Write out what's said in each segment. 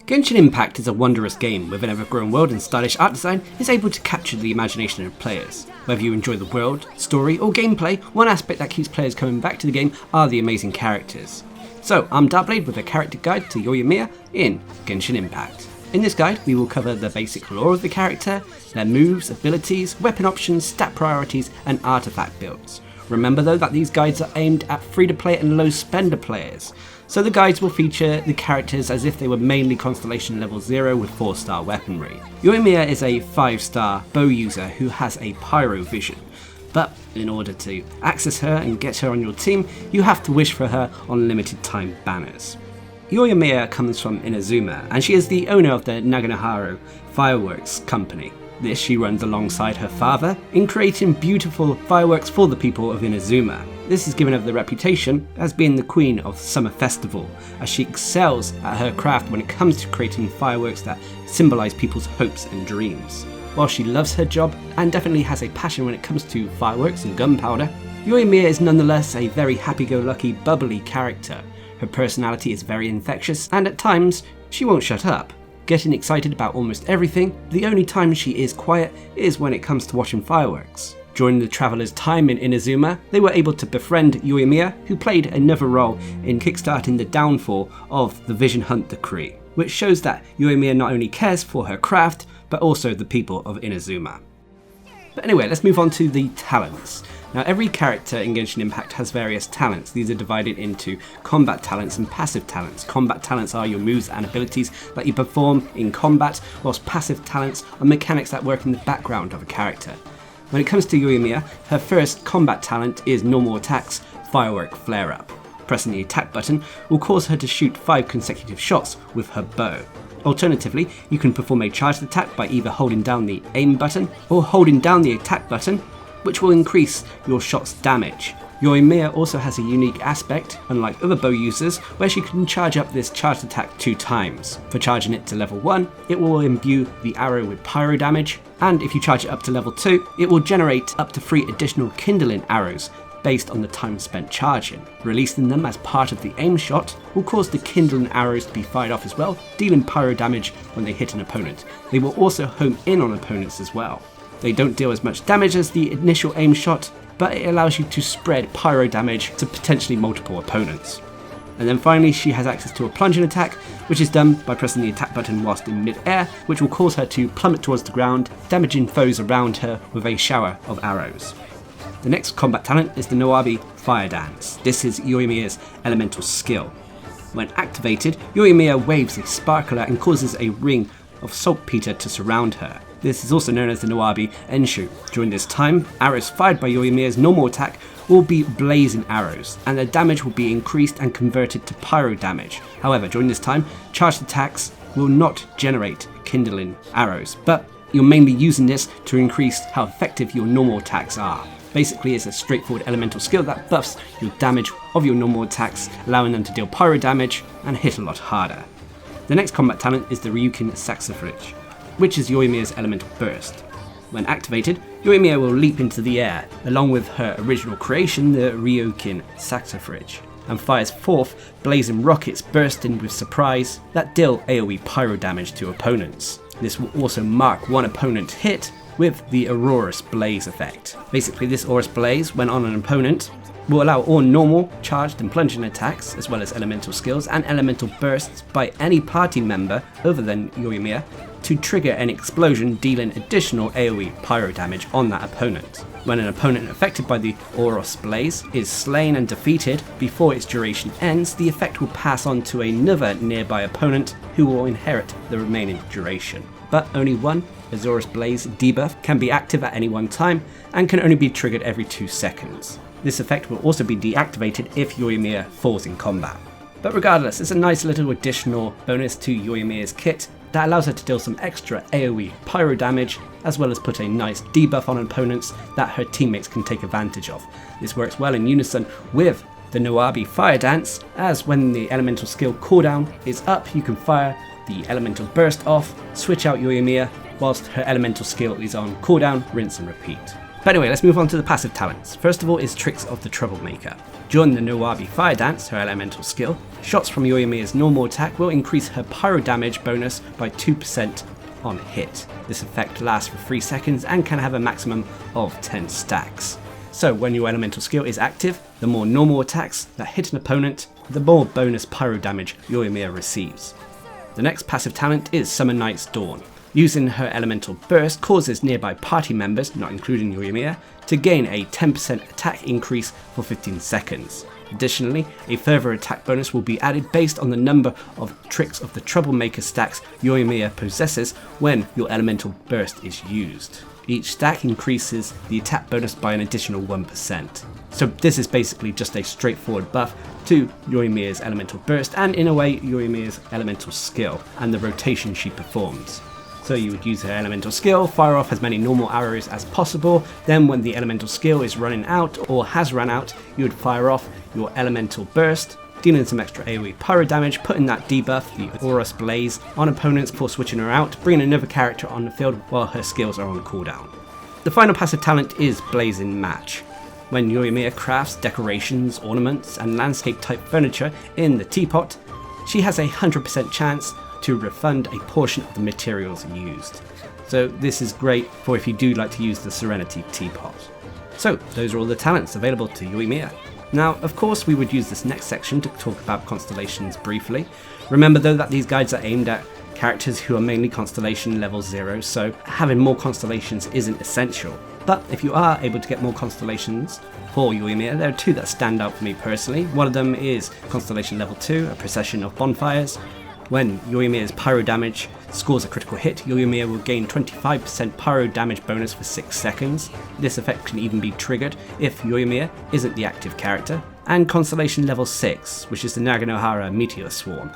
Genshin Impact is a wondrous game with an ever-growing world and stylish art design is able to capture the imagination of players. Whether you enjoy the world, story or gameplay, one aspect that keeps players coming back to the game are the amazing characters. So I'm Darcblade with a character guide to Yoimiya in Genshin Impact. In this guide we will cover the basic lore of the character, their moves, abilities, weapon options, stat priorities and artifact builds. Remember though that these guides are aimed at free-to-play and low-spender players. So the guides will feature the characters as if they were mainly Constellation level 0 with 4-star weaponry. Yoimiya is a 5-star bow user who has a pyro vision, but in order to access her and get her on your team, you have to wish for her on limited time banners. Yoimiya comes from Inazuma, and she is the owner of the Naganohara Fireworks Company. This she runs alongside her father in creating beautiful fireworks for the people of Inazuma. This is given her the reputation as being the queen of the summer festival, as she excels at her craft when it comes to creating fireworks that symbolise people's hopes and dreams. While she loves her job and definitely has a passion when it comes to fireworks and gunpowder, Yoimiya is nonetheless a very happy-go-lucky, bubbly character. Her personality is very infectious and at times she won't shut up, getting excited about almost everything. The only time she is quiet is when it comes to watching fireworks. During the traveller's time in Inazuma, they were able to befriend Yoimiya, who played another role in kickstarting the downfall of the Vision Hunt Decree, which shows that Yoimiya not only cares for her craft, but also the people of Inazuma. But anyway, let's move on to the talents. Now every character in Genshin Impact has various talents. These are divided into combat talents and passive talents. Combat talents are your moves and abilities that you perform in combat, whilst passive talents are mechanics that work in the background of a character. When it comes to Yoimiya, her first combat talent is normal attacks, firework flare-up. Pressing the attack button will cause her to shoot 5 consecutive shots with her bow. Alternatively, you can perform a charged attack by either holding down the aim button or holding down the attack button, which will increase your shot's damage. Yoimiya also has a unique aspect, unlike other bow users, where she can charge up this charged attack 2 times. For charging it to level 1, it will imbue the arrow with pyro damage, and if you charge it up to level 2, it will generate up to 3 additional kindling arrows based on the time spent charging. Releasing them as part of the aim shot will cause the kindling arrows to be fired off as well, dealing pyro damage when they hit an opponent. They will also home in on opponents as well. They don't deal as much damage as the initial aim shot, but it allows you to spread pyro damage to potentially multiple opponents. And then finally she has access to a plunging attack, which is done by pressing the attack button whilst in mid-air, which will cause her to plummet towards the ground, damaging foes around her with a shower of arrows. The next combat talent is the Noabi Fire Dance. This is Yoimiya's elemental skill. When activated, Yoimiya waves a sparkler and causes a ring of saltpeter to surround her. This is also known as the Noabi Enshu. During this time, arrows fired by Yoimiya's normal attack will be blazing arrows, and their damage will be increased and converted to pyro damage. However, during this time, charged attacks will not generate kindling arrows, but you're mainly using this to increase how effective your normal attacks are. Basically, it's a straightforward elemental skill that buffs your damage of your normal attacks, allowing them to deal pyro damage and hit a lot harder. The next combat talent is the Ryukin Saxifrage, which is Yoimiya's elemental burst. When activated, Yoimiya will leap into the air, along with her original creation, the Ryukin Saxifrage, and fires forth blazing rockets bursting with surprise that deal AoE pyro damage to opponents. This will also mark one opponent hit with the Aurorus Blaze effect. Basically, this Aurorus Blaze, when on an opponent, will allow all normal, charged and plunging attacks, as well as elemental skills and elemental bursts by any party member other than Yoimiya to trigger an explosion, dealing additional AoE pyro damage on that opponent. When an opponent affected by the Aurorus Blaze is slain and defeated before its duration ends, the effect will pass on to another nearby opponent who will inherit the remaining duration. But only one Aurorus Blaze debuff can be active at any one time and can only be triggered every 2 seconds. This effect will also be deactivated if Yoimiya falls in combat. But regardless, it's a nice little additional bonus to Yoimiya's kit that allows her to deal some extra AoE pyro damage, as well as put a nice debuff on opponents that her teammates can take advantage of. This works well in unison with the Noabi Fire Dance, as when the elemental skill cooldown is up, you can fire the elemental burst off, switch out Yoimiya, whilst her elemental skill is on cooldown, rinse and repeat. But anyway, let's move on to the passive talents. First of all is Tricks of the Troublemaker. During the Nowabi Fire Dance, her elemental skill, shots from Yoimiya's normal attack will increase her pyro damage bonus by 2% on hit. This effect lasts for 3 seconds and can have a maximum of 10 stacks. So when your elemental skill is active, the more normal attacks that hit an opponent, the more bonus pyro damage Yoimiya receives. The next passive talent is Summon Knight's Dawn. Using her elemental burst causes nearby party members, not including Yoimiya, to gain a 10% attack increase for 15 seconds. Additionally, a further attack bonus will be added based on the number of Tricks of the Troublemaker stacks Yoimiya possesses when your elemental burst is used. Each stack increases the attack bonus by an additional 1%. So this is basically just a straightforward buff to Yoimiya's elemental burst and in a way Yoimiya's elemental skill and the rotation she performs. So you would use her elemental skill, fire off as many normal arrows as possible, then when the elemental skill is running out or has run out, you would fire off your elemental burst, dealing some extra AoE pyro damage, putting that debuff, the Darcblade, on opponents before switching her out, bringing another character on the field while her skills are on cooldown. The final passive talent is Blazing Match. When Yoimiya crafts decorations, ornaments, and landscape type furniture in the teapot, she has a 100% chance to refund a portion of the materials used. So this is great for if you do like to use the Serenity teapot. So those are all the talents available to Yoimiya. Now of course we would use this next section to talk about constellations briefly. Remember though that these guides are aimed at characters who are mainly constellation level 0, so having more constellations isn't essential. But if you are able to get more constellations for Yoimiya, there are 2 that stand out for me personally. One of them is constellation level 2, a procession of bonfires. When Yoimiya's pyro damage scores a critical hit, Yoimiya will gain 25% pyro damage bonus for 6 seconds. This effect can even be triggered if Yoimiya isn't the active character. And Constellation level 6, which is the Naganohara Meteor Swarm.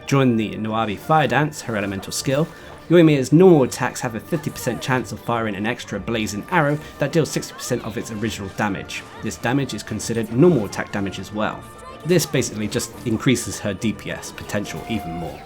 During the Nowabi Fire Dance, her elemental skill, Yoimiya's normal attacks have a 50% chance of firing an extra blazing arrow that deals 60% of its original damage. This damage is considered normal attack damage as well. This basically just increases her DPS potential even more.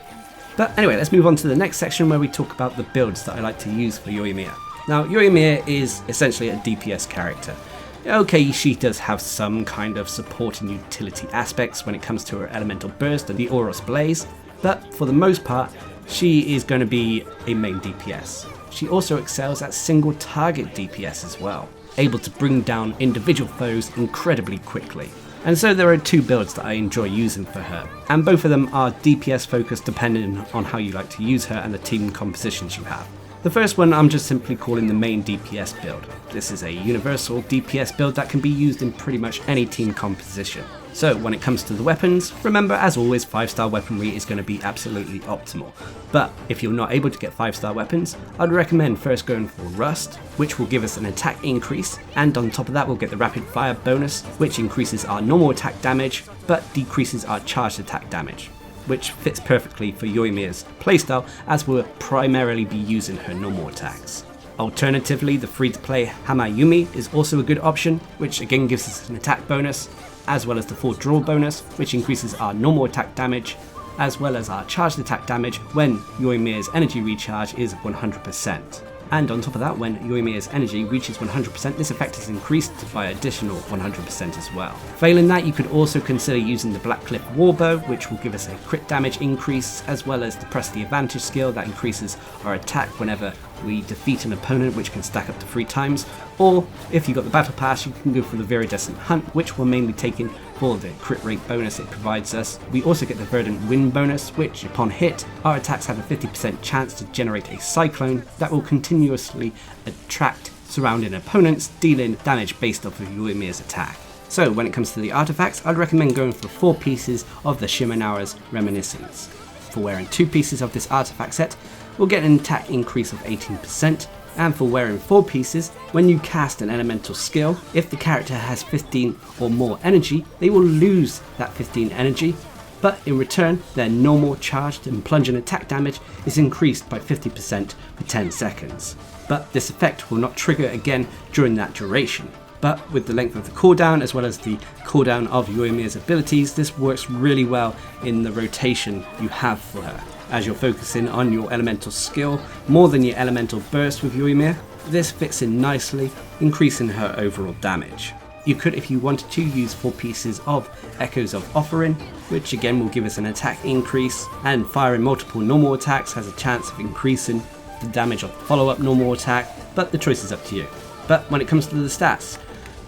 But anyway, let's move on to the next section where we talk about the builds that I like to use for Yoimiya. Now, Yoimiya is essentially a DPS character. Okay, she does have some kind of support and utility aspects when it comes to her elemental burst and the Darcblade, but for the most part, she is going to be a main DPS. She also excels at single target DPS as well, able to bring down individual foes incredibly quickly. And so there are 2 builds that I enjoy using for her, and both of them are DPS focused depending on how you like to use her and the team compositions you have. The first one I'm just simply calling the main DPS build. This is a universal DPS build that can be used in pretty much any team composition. So when it comes to the weapons, remember as always 5-star weaponry is going to be absolutely optimal. But if you're not able to get 5-star weapons, I'd recommend first going for Rust, which will give us an attack increase, and on top of that we'll get the rapid fire bonus, which increases our normal attack damage, but decreases our charged attack damage, which fits perfectly for Yoimiya's playstyle as we'll primarily be using her normal attacks. Alternatively, the free-to-play Yoimiya is also a good option, which again gives us an attack bonus, as well as the full draw bonus, which increases our normal attack damage, as well as our charged attack damage when Yoimiya's energy recharge is 100%. And on top of that, when Yoimiya's energy reaches 100%, this effect is increased by additional 100% as well. Failing that, you could also consider using the Blackcliff Warbow, which will give us a crit damage increase, as well as the Press the Advantage skill that increases our attack whenever we defeat an opponent, which can stack up to 3 times. Or, if you've got the Battle Pass, you can go for the Viridescent Hunt, which we're mainly taking for the crit rate bonus it provides us. We also get the Verdant Wind bonus, which upon hit, our attacks have a 50% chance to generate a cyclone that will continuously attract surrounding opponents, dealing damage based off of Yoimiya's attack. So when it comes to the artifacts, I'd recommend going for 4 pieces of the Shimenawa's Reminiscence. For wearing 2 pieces of this artifact set, we'll get an attack increase of 18%, and for wearing 4 pieces, when you cast an elemental skill, if the character has 15 or more energy, they will lose that 15 energy, but in return, their normal charged and plunging attack damage is increased by 50% for 10 seconds. But this effect will not trigger again during that duration. But with the length of the cooldown as well as the cooldown of Yoimiya's abilities, this works really well in the rotation you have for her, as you're focusing on your elemental skill more than your elemental burst with Yoimiya. This fits in nicely, increasing her overall damage. You could, if you wanted to, use 4 pieces of Echoes of Offering, which again will give us an attack increase, and firing multiple normal attacks has a chance of increasing the damage of the follow-up normal attack, but the choice is up to you. But when it comes to the stats,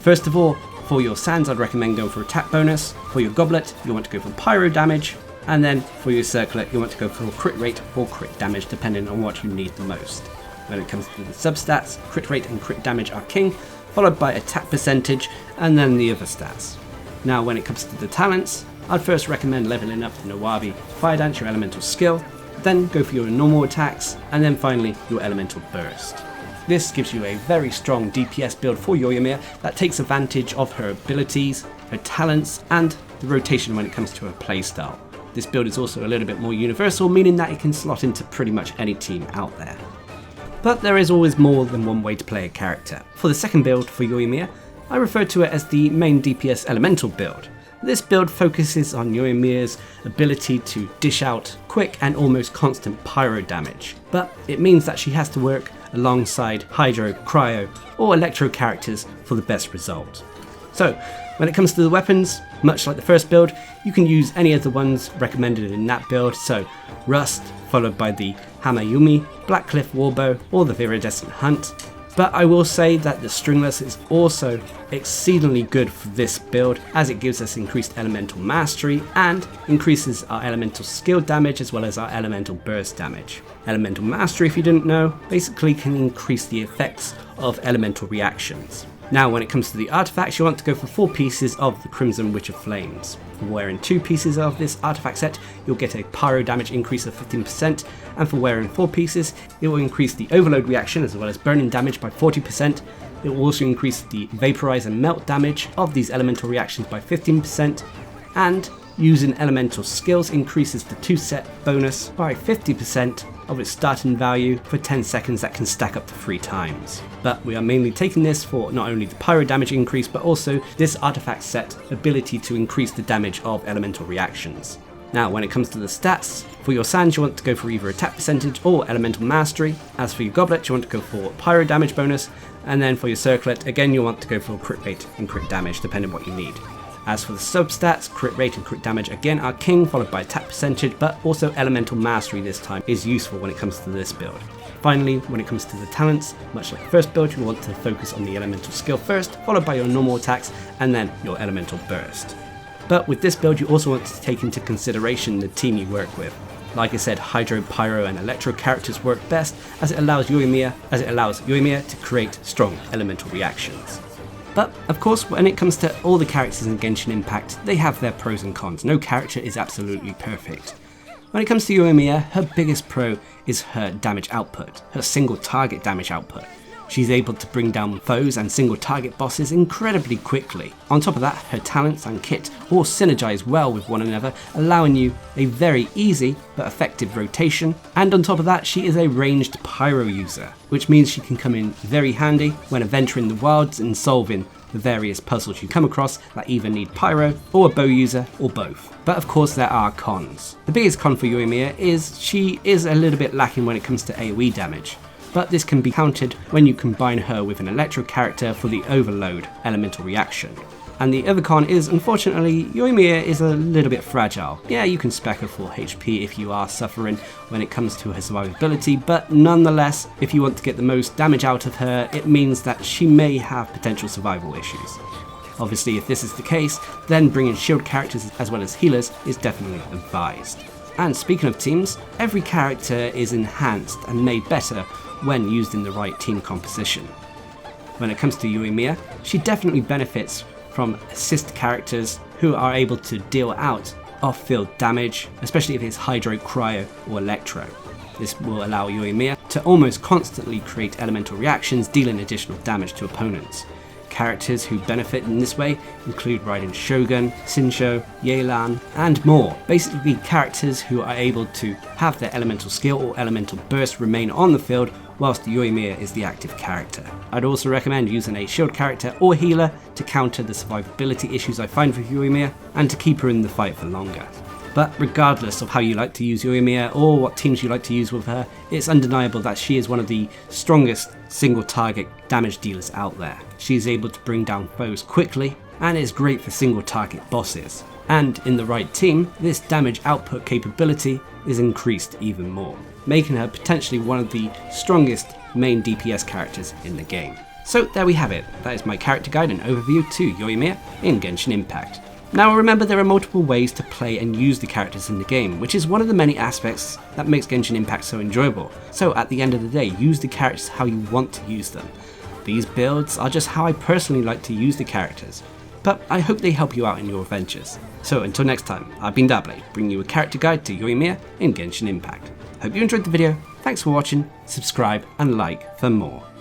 first of all, for your Sands I'd recommend going for attack bonus, for your Goblet you want to go for pyro damage, and then for your Circlet you want to go for crit rate or crit damage depending on what you need the most. When it comes to the substats, crit rate and crit damage are king, followed by attack percentage and then the other stats. Now when it comes to the talents, I'd first recommend leveling up the Nawabi Fire Dance, your elemental skill, then go for your normal attacks, and then finally your elemental burst. This gives you a very strong DPS build for Yoimiya that takes advantage of her abilities, her talents, and the rotation when it comes to her playstyle. This build is also a little bit more universal, meaning that it can slot into pretty much any team out there. But there is always more than one way to play a character. For the second build for Yoimiya, I refer to it as the main DPS elemental build. This build focuses on Yoimiya's ability to dish out quick and almost constant pyro damage, but it means that she has to work alongside Hydro, Cryo or Electro characters for the best result. So when it comes to the weapons, much like the first build, you can use any of the ones recommended in that build, so Rust followed by the Hamayumi, Blackcliff Warbow or the Viridescent Hunt. But I will say that the Stringless is also exceedingly good for this build, as it gives us increased elemental mastery and increases our elemental skill damage as well as our elemental burst damage. Elemental mastery, if you didn't know, basically can increase the effects of elemental reactions. Now when it comes to the artifacts, you want to go for 4 pieces of the Crimson Witch of Flames. For wearing 2 pieces of this artifact set, you'll get a pyro damage increase of 15%, and for wearing 4 pieces, it will increase the overload reaction as well as burning damage by 40%. It will also increase the vaporize and melt damage of these elemental reactions by 15%, and using elemental skills increases the 2-set bonus by 50% of its starting value for 10 seconds that can stack up to 3 times. But we are mainly taking this for not only the pyro damage increase, but also this artifact set ability to increase the damage of elemental reactions. Now when it comes to the stats, for your Sands you want to go for either attack percentage or elemental mastery. As for your Goblet you want to go for pyro damage bonus, and then for your Circlet again you want to go for crit rate and crit damage depending on what you need. As for the substats, crit rate and crit damage again are king, followed by attack percentage, but also elemental mastery this time is useful when it comes to this build. Finally, when it comes to the talents, much like the first build, you want to focus on the elemental skill first, followed by your normal attacks, and then your elemental burst. But with this build, you also want to take into consideration the team you work with. Like I said, Hydro, Pyro, and Electro characters work best as it allows Yoimiya to create strong elemental reactions. But of course, when it comes to all the characters in Genshin Impact, they have their pros and cons. No character is absolutely perfect. When it comes to Yoimiya, her biggest pro is her damage output, her single target damage output. She's able to bring down foes and single target bosses incredibly quickly. On top of that, her talents and kit all synergize well with one another, allowing you a very easy but effective rotation. And on top of that, she is a ranged pyro user, which means she can come in very handy when adventuring the wilds and solving the various puzzles you come across that either need pyro or a bow user or both. But of course there are cons. The biggest con for Yoimiya is she is a little bit lacking when it comes to AoE damage. But this can be countered when you combine her with an Electro character for the overload elemental reaction. And the other con is, unfortunately, Yoimiya is a little bit fragile. Yeah, you can spec her for HP if you are suffering when it comes to her survivability, but nonetheless, if you want to get the most damage out of her, it means that she may have potential survival issues. Obviously, if this is the case, then bringing shield characters as well as healers is definitely advised. And speaking of teams, every character is enhanced and made better when used in the right team composition. When it comes to Yoimiya, she definitely benefits from assist characters who are able to deal out off-field damage, especially if it's Hydro, Cryo or Electro. This will allow Yoimiya to almost constantly create elemental reactions, dealing additional damage to opponents. Characters who benefit in this way include Raiden Shogun, Shinsho, Yelan, and more. Basically characters who are able to have their elemental skill or elemental burst remain on the field whilst Yoimiya is the active character. I'd also recommend using a shield character or healer to counter the survivability issues I find with Yoimiya and to keep her in the fight for longer. But regardless of how you like to use Yoimiya or what teams you like to use with her, it's undeniable that she is one of the strongest single target damage dealers out there. She is able to bring down foes quickly and is great for single target bosses. And in the right team, this damage output capability is increased even more, making her potentially one of the strongest main DPS characters in the game. So there we have it, that is my character guide and overview to Yoimiya in Genshin Impact. Now remember, there are multiple ways to play and use the characters in the game, which is one of the many aspects that makes Genshin Impact so enjoyable. So at the end of the day, use the characters how you want to use them. These builds are just how I personally like to use the characters, but I hope they help you out in your adventures. So until next time, I've been Darcblade, bringing you a character guide to Yoimiya in Genshin Impact. Hope you enjoyed the video, thanks for watching, subscribe and like for more.